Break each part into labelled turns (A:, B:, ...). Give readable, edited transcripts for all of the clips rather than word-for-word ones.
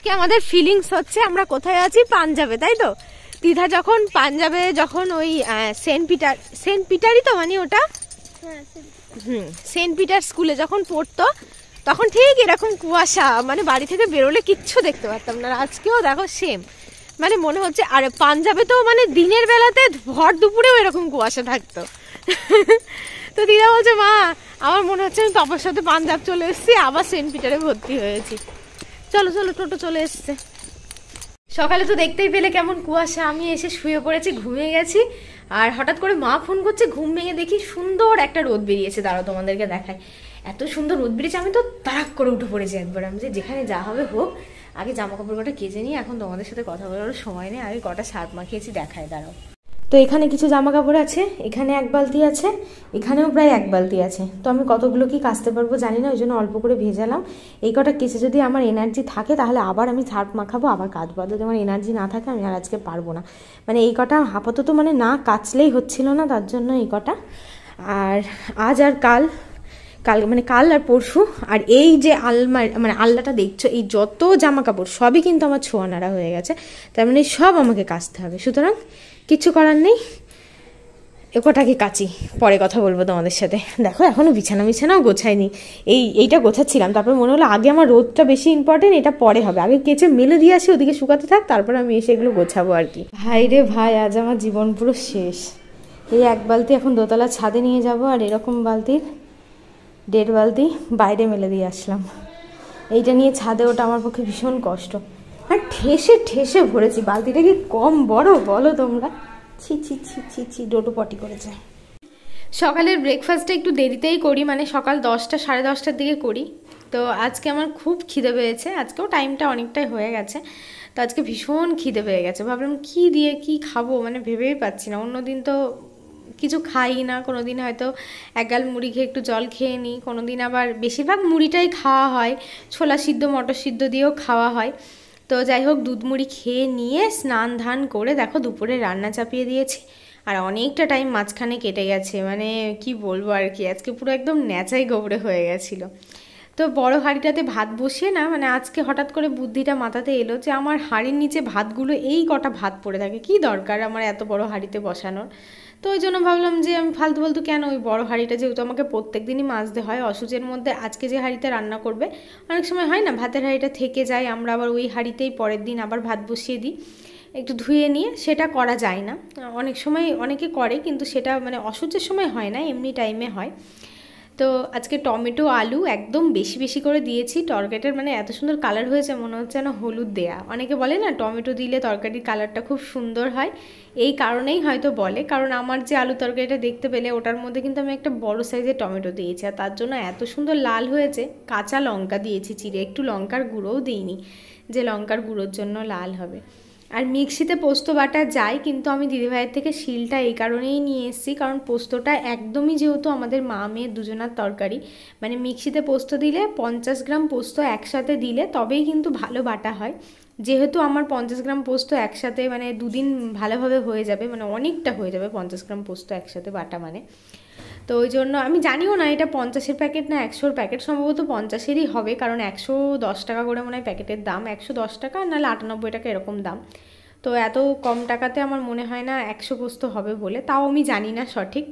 A: আজকে আমাদের ফিলিংস হচ্ছে আমরা কোথায় আছি, পাঞ্জাবে, তাই তো? তিথা যখন পাঞ্জাবে যখন ওই সেন্ট পিটারই তো মানে ওটা, সেন্ট পিটার স্কুলে যখন পড়তো তখন ঠিক এরকম কুয়াশা, মানে বাড়ি থেকে বেরোলে কিচ্ছু দেখতে পারতাম না। আজকেও দেখো সেম, মানে মনে হচ্ছে। আর পাঞ্জাবে তো মানে দিনের বেলাতে ভর দুপুরেও এরকম কুয়াশা থাকতো। তো দিদা বলছে মা আমার মনে হচ্ছে আমি পাপার সাথে পাঞ্জাব চলে এসেছি, আবার সেন্ট পিটারে ভর্তি হয়েছি। চলো চলো, টোটো চলে এসছে। সকালে তো দেখতেই পেলে কেমন কুয়াশা। আমি এসে শুয়ে পড়েছি, ঘুমিয়ে গেছি। আর হঠাৎ করে মা ফোন করছে, ঘুম ভেঙে দেখি সুন্দর একটা রোদ বেরিয়েছে। দাঁড়াও তোমাদেরকে দেখায়, এত সুন্দর রোদ বেরিয়েছে। আমি তো তাড়াক করে উঠে পড়েছি একবার। আমি যে যেখানে যা হবে হোক, আগে জামা কাপড় কটা কেচে নিই, এখন তোমাদের সাথে কথা বলার সময় নেই। আগে কটা সার্ফ মাখিয়েছি, দেখায় দাঁড়াও। তো এখানে কিছু জামা কাপড় আছে, এখানে এক বালতি আছে, এখানেও প্রায় এক বালতি আছে। তো আমি কতগুলো কি কাচতে পারবো জানি না, ওই জন্য অল্প করে ভেজালাম। এই কটা কেচে যদি আমার এনার্জি থাকে তাহলে আবার আমি সার্ফ মাখাবো, আবার কাচবো। যদি আমার এনার্জি না থাকে আমি আর আজকে পারবো না। মানে এই কটা আপাতত মানে না কাচলেই হচ্ছিল না, তার জন্য এই কটা। আর আজ আর কাল মানে কাল আর পরশু। আর এই যে মানে আলনাটা দেখছো, এই যত জামা কাপড় সবই কিন্তু আমার ছোঁয়া নাড়া হয়ে গেছে। তার মানে সব আমাকে কাচতে হবে। সুতরাং কিছু করার নেই, এ কটাকে কাচি, পরে কথা বলবো তোমাদের সাথে। দেখো এখনো বিছানাও গোছাইনি। এইটা গোছাচ্ছিলাম, তারপর মনে হলো আগে আমার রোদটা বেশি ইম্পর্টেন্ট, এটা পরে হবে। আগে কেচে মেলে দিয়ে আসি, ওদিকে শুকাতে থাক, তারপর আমি এসে এগুলো গোছাবো আর কি। ভাই রে ভাই, আজ আমার জীবন পুরো শেষ। এই এক বালতি এখন দোতলা ছাদে নিয়ে যাব, আর এরকম বালতির 1.5 বালতি বাইরে মেলে দিয়ে আসলাম। এইটা নিয়ে ছাদে ওটা আমার পক্ষে ভীষণ কষ্ট। আর ঠেসে ঠেসে ভরেছি। বালতিটা কি কম বড় বলো তোমরা? ছি ছি ছি ছি ছি, ডোটো পটি করেছে। সকালের ব্রেকফাস্টটা একটু দেরিতেই করি, মানে সকাল 10টা সাড়ে 10টার দিকে করি। তো আজকে আমার খুব খিদে পেয়েছে, আজকেও টাইমটা অনেকটাই হয়ে গেছে। তো আজকে ভীষণ খিদে পেয়ে গেছে। ভাবলাম কি দিয়ে কি খাবো, মানে ভেবেই পাচ্ছি না। অন্যদিন তো কিছু খাই না, কোনো দিন হয়তো এক গাল মুড়ি খেয়ে একটু জল খেয়ে নিই, কোনো দিন আবার বেশিরভাগ মুড়িটাই খাওয়া হয়, ছোলা সিদ্ধ মটর সিদ্ধ দিয়েও খাওয়া হয়। তো যাই হোক, দুধ মুড়ি খেয়ে নিয়ে স্নান ধান করে দেখো দুপুরে রান্না চাপিয়ে দিয়েছি। আর অনেকটা টাইম মাঝখানে কেটে গেছে, মানে কি বলবো আর কি, আজকে পুরো একদম ন্যাচাই গোবরে হয়ে গেছিলো। তো বড় হাঁড়িটাতে ভাত বসিয়ে না, মানে আজকে হঠাৎ করে বুদ্ধিটা মাথাতে এলো যে আমার হাঁড়ির নিচে ভাতগুলো এই কটা ভাত পড়ে থাকে, কি দরকার আমার এত বড় হাঁড়িতে বসানোর। তো ওই জন্য ভাবলাম যে আমি ফালতু কেন ওই বড় হাঁড়িটা, যেহেতু আমাকে প্রত্যেক দিনই মাজতে হয় অসুচের মধ্যে, আজকে যে হাঁড়িতে রান্না করবে, অনেক সময় হয় না ভাতের হাঁড়িটা থেকে যায়, আমরা আবার ওই হাঁড়িতেই পরের দিন আবার ভাত বসিয়ে দিই একটু ধুয়ে নিয়ে। সেটা করা যায় না, অনেক সময় অনেকে করে, কিন্তু সেটা মানে অসুচের সময় হয় না, এমনি টাইমে হয়। তো আজকে টমেটো আলু একদম বেশি বেশি করে দিয়েছি। তরকারিটার মানে এত সুন্দর কালার হয়েছে, মনে হচ্ছে না হলুদ দেয়া। অনেকে বলে না টমেটো দিলে তরকারির কালারটা খুব সুন্দর হয়, এই কারণেই হয়তো বলে। কারণ আমার যে আলু তরকারিটা দেখতে পেলে, ওটার মধ্যে কিন্তু আমি একটা বড় সাইজের টমেটো দিয়েছি, আর তার জন্য এত সুন্দর লাল হয়েছে। কাঁচা লঙ্কা দিয়েছি চিড়ে, একটু লঙ্কার গুঁড়োও দিইনি, যে লঙ্কার গুঁড়োর জন্য লাল হবে। আর মিক্সিতে পোস্ত বাটা যায়, কিন্তু আমি দিদিভাইয়ের থেকে শিলটা এই কারণেই নিয়ে এসেছি, কারণ পোস্তটা একদমই যেহেতু আমাদের মা মেয়ে দুজনার তরকারি, মানে মিক্সিতে পোস্ত দিলে 50 গ্রাম পোস্ত একসাথে দিলে তবেই কিন্তু ভালো বাটা হয়। যেহেতু আমার 50 গ্রাম পোস্ত একসাথে মানে দুদিন ভালোভাবে হয়ে যাবে, মানে অনেকটা হয়ে যাবে 50 গ্রাম পোস্ত একসাথে বাটা মানে। তো ওই জন্য আমি জানিও না এটা 50-এর প্যাকেট না 100-এর প্যাকেট, সম্ভবত 50-এরই হবে, কারণ 110 টাকা করে মনে হয় প্যাকেটের দাম, 110 টাকা নাহলে 98 টাকা এরকম দাম। তো এত কম টাকাতে আমার মনে হয় না 100 পোস্ত হবে বলে, তাও আমি জানি না সঠিক।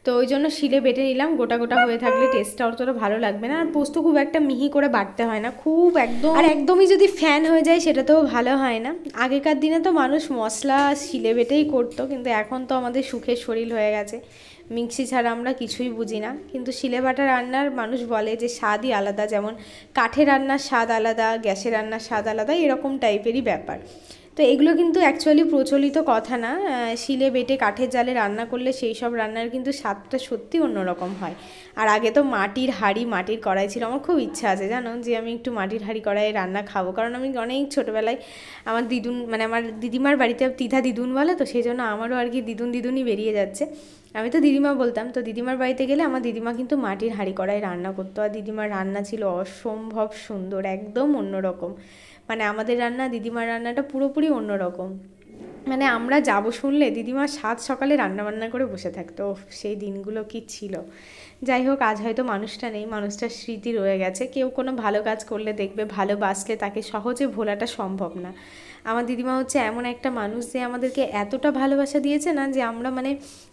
A: তো ওই জন্য শিলে বেটে নিলাম, গোটা গোটা হয়ে থাকলে টেস্টটা অতটা ভালো লাগবে না। আর পোস্ত খুব একটা মিহি করে বাটতে হয় না, খুব একদম, আর একদমই যদি ফ্যান হয়ে যায় সেটাতেও ভালো হয় না। আগেকার দিনে তো মানুষ মশলা শিলে বেটেই করতো, কিন্তু এখন তো আমাদের সুখের শরীর হয়ে গেছে, মিক্সি ছাড়া আমরা কিছুই বুঝি না। কিন্তু শিলে বাটা রান্নার মানুষ বলে যে স্বাদই আলাদা, যেমন কাঠে রান্নার স্বাদ আলাদা, গ্যাসে রান্নার স্বাদ আলাদা, এরকম টাইপেরই ব্যাপার। তো এগুলো কিন্তু অ্যাকচুয়ালি প্রচলিত কথা না, শিলে বেটে কাঠের জালে রান্না করলে সেই সব রান্নার কিন্তু স্বাদটা সত্যি অন্যরকম হয়। আর আগে তো মাটির হাঁড়ি মাটির কড়াই ছিল, আমার খুব ইচ্ছা আছে জানো যে আমি একটু মাটির হাঁড়ি কড়াইয়ে রান্না খাবো, কারণ আমি অনেক ছোটোবেলায় আমার দিদুন মানে আমার দিদিমার বাড়িতে তিথা দিদুন বলে, তো সেই জন্য আমারও আর কি দিদুনই বেরিয়ে যাচ্ছে। আমি তো দিদিমা বলতাম। তো দিদিমার বাড়িতে গেলে আমার দিদিমা কিন্তু মাটির হাঁড়ি কড়াই রান্না করতো, আর দিদিমার রান্না ছিল অসম্ভব সুন্দর, একদম অন্যরকম। মানে আমাদের রান্না দিদিমার রান্নাটা পুরোপুরি অন্যরকম। মানে আমরা যাব শুনলে দিদিমা 7 সকালে রান্নাবান্না করে বসে থাকতো। সেই দিনগুলো কি ছিল। যাই হোক, আজ হয়তো মানুষটা নেই, মানুষটার স্মৃতি রয়ে গেছে। কেউ কোনো ভালো কাজ করলে দেখবে, ভালোবাসলে তাকে সহজে ভোলাটা সম্ভব না। আমার দিদিমা হচ্ছে এমন একটা মানুষ যে আমাদেরকে এতটা ভালোবাসা দিয়েছে না, যে আমরা মানে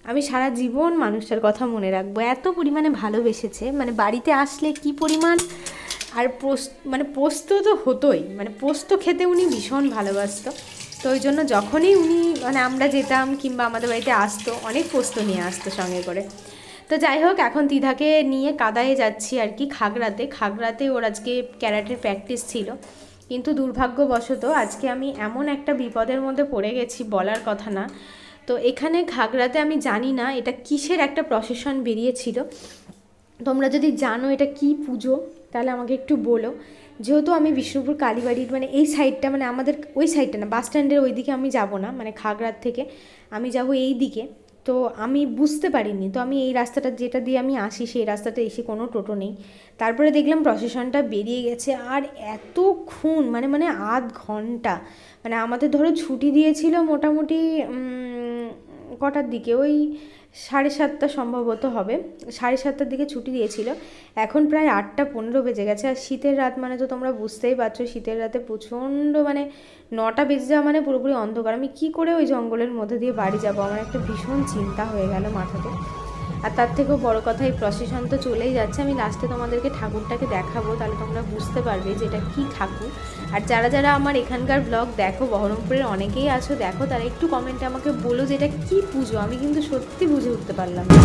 A: আমি সারা জীবন মানুষটার কথা মনে রাখবো। এত পরিমাণে ভালোবেসেছে, মানে বাড়িতে আসলে কি পরিমাণ। আর পোস্ত তো হতোই, মানে পোস্ত খেতে উনি ভীষণ ভালোবাসতো। তো ওই জন্য যখনই উনি মানে আমরা যেতাম কিংবা আমাদের বাড়িতে আসতো, অনেক পোস্ত নিয়ে আসতো সঙ্গে করে। তো যাই হোক, এখন তিধাকে নিয়ে কাদায়ে যাচ্ছি আর কি, খাগড়াতে ওর আজকে ক্যারাটের প্র্যাকটিস ছিল। কিন্তু দুর্ভাগ্যবশত আজকে আমি এমন একটা বিপদের মধ্যে পড়ে গেছি, বলার কথা না। তো এখানে খাগড়াতে আমি জানি না এটা কিসের একটা প্রসেশন বেরিয়েছিল। তোমরা যদি জানো এটা কি পুজো তাহলে আমাকে একটু বলো। যেহেতু আমি বিষ্ণুপুর কালীবাড়ির মানে এই সাইডটা, মানে আমাদের ওই সাইডটা না, বাস স্ট্যান্ডের ওই দিকে আমি যাব না, মানে খাগড়ার থেকে আমি যাব এই দিকে। তো আমি বুঝতে পারিনি, তো আমি এই রাস্তাটা যেটা দিয়ে আমি আসি সেই রাস্তাটা এসে কোনো টোটো নেই। তারপরে দেখলাম প্রসেশনটা বেরিয়ে গেছে, আর এতক্ষণ মানে আধ ঘন্টা, মানে আমাদের ধরো ছুটি দিয়েছিল মোটামুটি কটার দিকে, ওই 7:30 সম্ভবত হবে, 7:30টার দিকে ছুটি দিয়েছিল। এখন প্রায় 8:15 বেজে গেছে। আর শীতের রাত মানে তো তোমরা বুঝতেই পারছো, শীতের রাতে প্রচণ্ড মানে 9টা বেজে যাওয়া মানে পুরোপুরি অন্ধকার। আমি কি করে ওই জঙ্গলের মধ্যে দিয়ে বাড়ি যাবো, আমার একটা ভীষণ চিন্তা হয়ে গেল মাথাতে। আর তার থেকেও বড় কথা, এই প্রসেশন তো চলেই যাচ্ছে। আমি লাস্টে তোমাদেরকে ঠাকুরটাকে দেখাবো, তাহলে তোমরা বুঝতে পারবে যে এটা কী ঠাকুর। আর যারা যারা আমার এখানকার ব্লগ দেখো, বহরমপুরের অনেকেই আছো দেখো, তারা একটু কমেন্টে আমাকে বলো যে এটা কী পুজো। আমি কিন্তু সত্যি বুঝে উঠতে পারলাম না।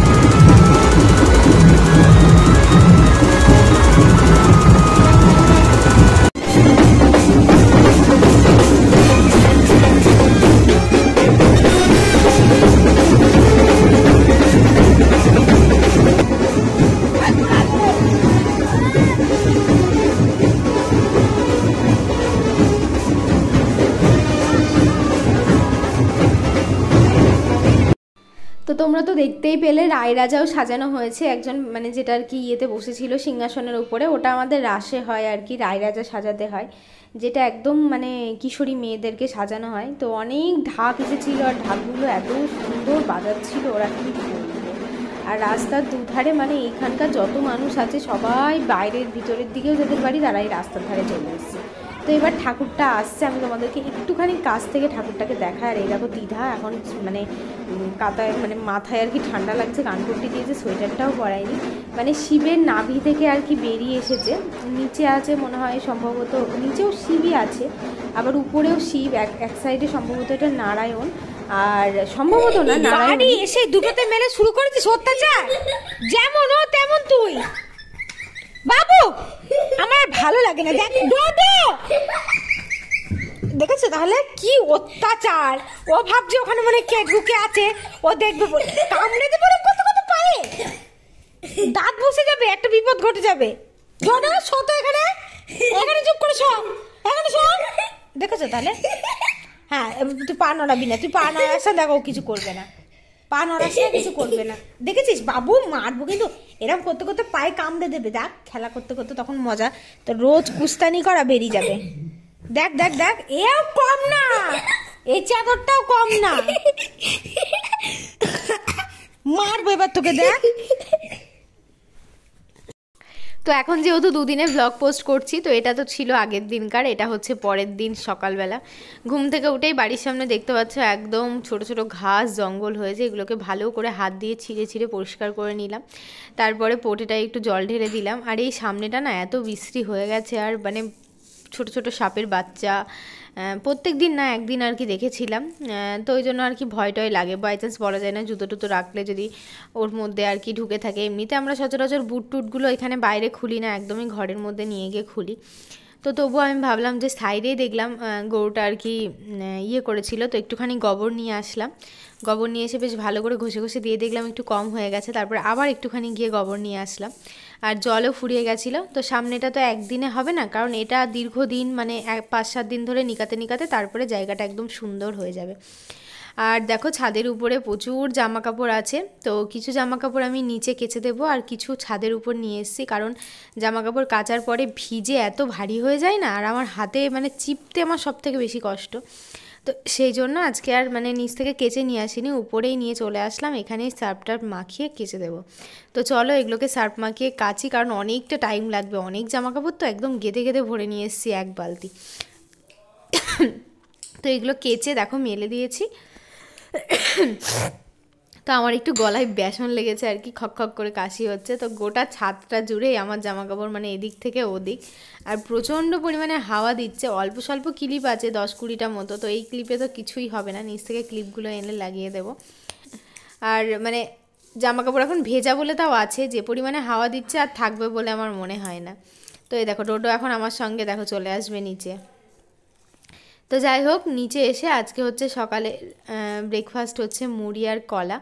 A: তো তোমরা তো দেখতেই পেলে রায়রাজাও সাজানো হয়েছে, একজন মানে যেটা আর কি ইয়েতে বসেছিল সিংহাসনের উপরে, ওটা আমাদের রাসে হয় আর কি, রায়রাজা সাজাতে হয়, যেটা একদম মানে কিশোরী মেয়েদেরকে সাজানো হয়। তো অনেক ঢাক এসেছিলো, আর ঢাকগুলো এত সুন্দর বাজাচ্ছিল ওরা, কি বলবো। আর রাস্তার দুধারে মানে এইখানকার যত মানুষ আছে সবাই বাইরের ভিতরের দিকেও যাদের বাড়ি তারা এই রাস্তার ধারে চলে এসছে। তো এবার ঠাকুরটা আসছে, আমি তোমাদেরকে একটুখানি কাছ থেকে ঠাকুরটাকে দেখায়। আর এই দেখো দ্বিধা এখন মানে কাতায় মানে মাথায় আর কি ঠান্ডা লাগছে, কানপট্টি দিয়েছে, সোয়েটারটাও পরায়নি। মানে শিবের নাভি থেকে আর কি বেরিয়ে এসেছে, নিচে আছে মনে হয় সম্ভবত, নিচেও শিবই আছে, আবার উপরেও শিব, এক সাইডে সম্ভবত এটা নারায়ণ, আর সম্ভবত না নারায়ণ। এসে দুটোতে মেলে শুরু করেছিস অত্যাচার, যেমন ও তেমন তুই। বাবু আমার ভালো লাগে না, দেখ দেখেছো তাহলে কি অত্যাচার। ও ভাবছে ওখানে মানে কে ঢুকে আছে, ও দেখবে কামড়ে দেবে কত কত পায়ে, দাঁত বসে যাবে, একটা বিপদ ঘটে যাবে। শত এখানে এখানে চুপ করে শো, এখানে শো। দেখেছো তাহলে, হ্যাঁ তুই পা নড়াবি না, তুই পা নড়াস, দেখো কিছু করবে না, পা নড়াস না, কিছু করবে না। দেখেছিস বাবু মারবো কিন্তু, এরকম করতে করতে পায়ে কামড়ে দেবে, দেখ খেলা করতে করতে তখন মজা। তো রোজ কুস্তানি করা বেরিয়ে যাবে। দেখ দেখ দেখ, এও কম না, এই চাদরটাও কম না, মারবো এবার তোকে, দেখ। তো এখন যেহেতু দুদিনে ব্লগ পোস্ট করছি, তো এটা তো ছিল আগের দিনকার, এটা হচ্ছে পরের দিন সকালবেলা। ঘুম থেকে উঠেই বাড়ির সামনে দেখতে পাচ্ছ একদম ছোট ছোট ঘাস জঙ্গল হয়েছে, এগুলোকে ভালো করে হাত দিয়ে ছিঁড়ে ছিঁড়ে পরিষ্কার করে নিলাম। তারপরে পোটেটায় একটু জল ঢেলে দিলাম। আর এই সামনেটা না এত বিশ্রী হয়ে গেছে, আর মানে ছোট ছোট সাপের বাচ্চা, প্রত্যেক দিন না একদিন আর কি দেখেছিলাম। তো ওই জন্য আর কি ভয় টয় লাগে, বাই চান্স বলা যায় না, জুতো টুতো রাখলে যদি ওর মধ্যে আর কি ঢুকে থাকে। এমনিতে আমরা সচরাচর বুট টুটগুলো এখানে বাইরে খুলি না, একদমই ঘরের মধ্যে নিয়ে গিয়ে খুলি। তো তবুও আমি ভাবলাম যে সাইডেই দেখলাম গরুটা আর কি ইয়ে করেছিল, তো একটুখানি গোবর নিয়ে আসলাম। গোবর নিয়ে এসে বেশ ভালো করে ঘষে ঘষে দিয়ে দেখলাম একটু কম হয়ে গেছে, তারপর আবার একটুখানি গিয়ে গোবর নিয়ে আসলাম। আর জলও ফুরিয়ে গেছিলো। তো সামনেটা তো একদিনে হবে না, কারণ এটা দীর্ঘদিন মানে 5-7 দিন ধরে নিকাতে নিকাতে তারপরে জায়গাটা একদম সুন্দর হয়ে যাবে। আর দেখো ছাদের উপরে প্রচুর জামা কাপড় আছে, তো কিছু জামা কাপড় আমি নিচে কেচে দেবো, আর কিছু ছাদের উপর নিয়ে এসেছি, কারণ জামা কাপড় কাচার পরে ভিজে এত ভারী হয়ে যায় না, আর আমার হাতে মানে চিপতে আমার সব থেকে বেশি কষ্ট। তো সেই জন্য আজকে আর মানে নিচ থেকে কেচে নিয়ে আসিনি, উপরেই নিয়ে চলে আসলাম, এখানেই সার্ফ টার্ফ মাখিয়ে কেচে দেবো। তো চলো এগুলোকে সার্ফ মাখিয়ে কাচি, কারণ অনেকটা টাইম লাগবে, অনেক জামাকাপড় তো একদম গেঁদে গেঁদে ভরে নিয়ে এসেছি এক বালতি। তো এগুলো কেচে দেখো মেলে দিয়েছি। তো আমার একটু গলায় বেসন লেগেছে আর কি, খক খক করে কাশি হচ্ছে। তো গোটা ছাদটা জুড়েই আমার জামাকাপড়, মানে এদিক থেকে ওদিক, আর প্রচণ্ড পরিমাণে হাওয়া দিচ্ছে। অল্প স্বল্প ক্লিপ আছে 10-20টা মতো, তো এই ক্লিপে তো কিছুই হবে না, নিচ থেকে ক্লিপগুলো এনে লাগিয়ে দেবো। আর মানে জামাকাপড় এখন ভেজা বলে তাও আছে, যে পরিমাণে হাওয়া দিচ্ছে আর থাকবে বলে আমার মনে হয় না। তো এই দেখো ডোডো এখন আমার সঙ্গে দেখো চলে আসবে নিচে। তো যাই হোক, নিচে এসে আজকে হচ্ছে সকালে ব্রেকফাস্ট হচ্ছে মুড়ি আর কলা।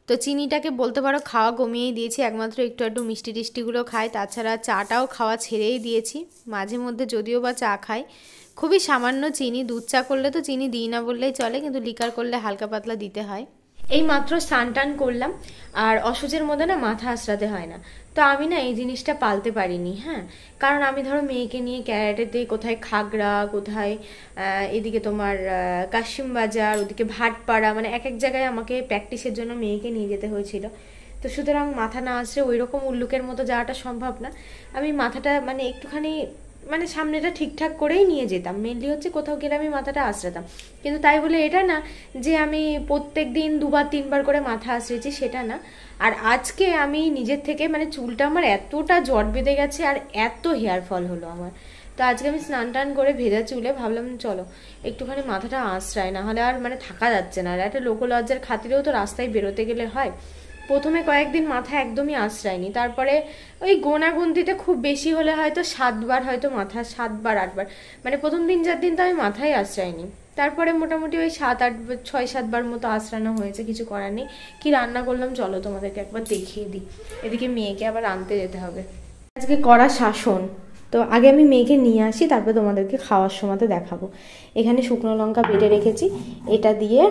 A: তো চিনিটাকে বলতে পারো খাওয়া কমিয়েই দিয়েছি, একমাত্র একটু একটু মিষ্টি টিষ্টিগুলো খাই, তাছাড়া চাটাও খাওয়া ছেড়েই দিয়েছি। মাঝে মধ্যে যদিও বা চা খাই, খুবই সামান্য চিনি, দুধ চা করলে তো চিনি দিই না বললেই চলে, কিন্তু লিকার করলে হালকা পাতলা দিতে হয়। এই মাত্র স্নান টান করলাম, আর অসুচের মধ্যে না মাথা আঁচড়াতে হয় না। তো আমি না এই জিনিসটা পালতে পারিনি, হ্যাঁ, কারণ আমি ধরো মেয়েকে নিয়ে ক্যারাটেতে কোথায় খাগড়া, কোথায় এদিকে তোমার কাশিম বাজার, ওদিকে ভাটপাড়া, মানে এক এক জায়গায় আমাকে প্র্যাকটিসের জন্য মেয়েকে নিয়ে যেতে হয়েছিল। তো সুতরাং মাথা না আসলে ওই রকম উল্লুকের মতো যাওয়াটা সম্ভব না। আমি মাথাটা মানে একটুখানি মানে সামনেটা ঠিকঠাক করেই নিয়ে যেতাম, মেনলি হচ্ছে কোথাও গেলে আমি মাথাটা আঁচড়াতাম। কিন্তু তাই বলে এটা না যে আমি প্রত্যেক দিন 2-3 বার করে মাথা আঁচড়েছি, সেটা না। আর আজকে আমি নিজের থেকে মানে চুলটা আমার এতটা জট বেঁধে গেছে আর এত হেয়ার ফল হলো আমার। তো আজকে আমি স্নান টান করে ভেজা চুলে ভাবলাম চলো একটুখানি মাথাটা আঁচড়াই, না হলে আর মানে থাকা যাচ্ছে না। আর একটা লোকলজ্জার খাতিরেও তো রাস্তায় বেরোতে গেলে হয়। প্রথমে কয়েকদিন মাথা একদমই আঁচড়ায়নি, তারপরে ওই গোনাগুনতিতে খুব বেশি হলে হয়তো 7 বার হয়তো মাথা, 7-8 বার, মানে প্রথম 3-4 দিন তো আমি মাথায় আঁচড়াইনি। তারপরে মোটামুটি ওই 6-7 বার মতো আঁচড়ানো হয়েছে, কিছু করার নেই। কি রান্না করলাম চলো তোমাদেরকে একবার দেখিয়ে দিই, এদিকে মেয়েকে আবার আনতে যেতে হবে। আজকে কড়া শাসন, তো আগে আমি মেয়েকে নিয়ে আসি, তারপর তোমাদেরকে খাওয়ার সময়তে দেখাবো। এখানে শুকনো লঙ্কা বেটে রেখেছি, এটা দিয়ে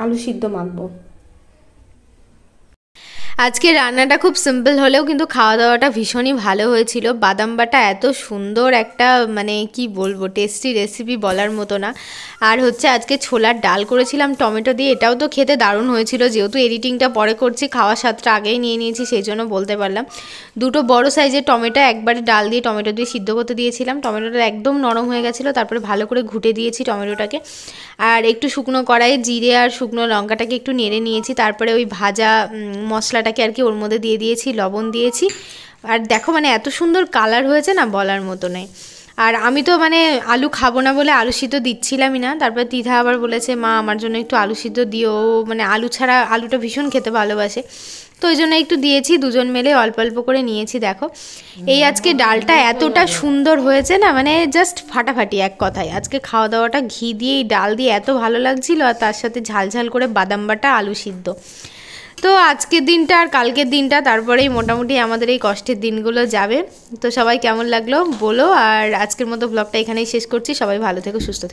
A: আলু সিদ্ধ মাখবো। আজকে রান্নাটা খুব সিম্পল হলেও কিন্তু খাওয়া দাওয়াটা ভীষণই ভালো হয়েছিল। বাদাম বাটা এত সুন্দর একটা মানে কি বলবো টেস্টি রেসিপি বলার মতো না। আর হচ্ছে আজকে ছোলার ডাল করেছিলাম টমেটো দিয়ে, এটাও তো খেতে দারুণ হয়েছিল। যেহেতু এডিটিংটা পরে করছি, খাওয়ার স্বাদটা আগেই নিয়ে নিয়েছি, সেই জন্য বলতে পারলাম। 2টো বড় সাইজের টমেটো একবারে ডাল দিয়ে টমেটো দিয়ে সিদ্ধ করতে দিয়েছিলাম, টমেটোটা একদম নরম হয়ে গেছিলো, তারপরে ভালো করে ঘুটে দিয়েছি টমেটোটাকে। আর একটু শুকনো কড়াইয়ে জিরে আর শুকনো লঙ্কাটাকে একটু নেড়ে নিয়েছি, তারপরে ওই ভাজা মশলাটাকে আর কি ওর মধ্যে দিয়ে দিয়েছি, লবণ দিয়েছি। আর দেখো মানে এত সুন্দর কালার হয়েছে না বলার মতো নয়। আর আমি তো মানে আলু খাবো না বলে আলু সিদ্ধ দিচ্ছিলামই না, তারপর তিথা আবার বলেছে মা আমার জন্য একটু আলু সিদ্ধ দিও, মানে আলু ছাড়া আলুটা ভীষণ খেতে ভালোবাসে, তো ওই জন্য একটু দিয়েছি, দুজন মিলে অল্প অল্প করে নিয়েছি। দেখো এই আজকে ডালটা এতটা সুন্দর হয়েছে না, মানে জাস্ট ফাটাফাটি এক কথায়। আজকে খাওয়া দাওয়াটা ঘি দিয়ে ডাল দিয়ে এত ভালো লাগছিল, আর তার সাথে ঝালঝাল করে বাদাম বাটা আলু সিদ্ধ। তো আজকের দিনটা আর কালকের দিনটা, তারপরেই মোটামুটি আমাদের এই কষ্টের দিনগুলো যাবে। তো সবাই কেমন লাগলো বলো, আর আজকের মতো ব্লগটা এখানেই শেষ করছি। সবাই ভালো থেকো, সুস্থ থেকো।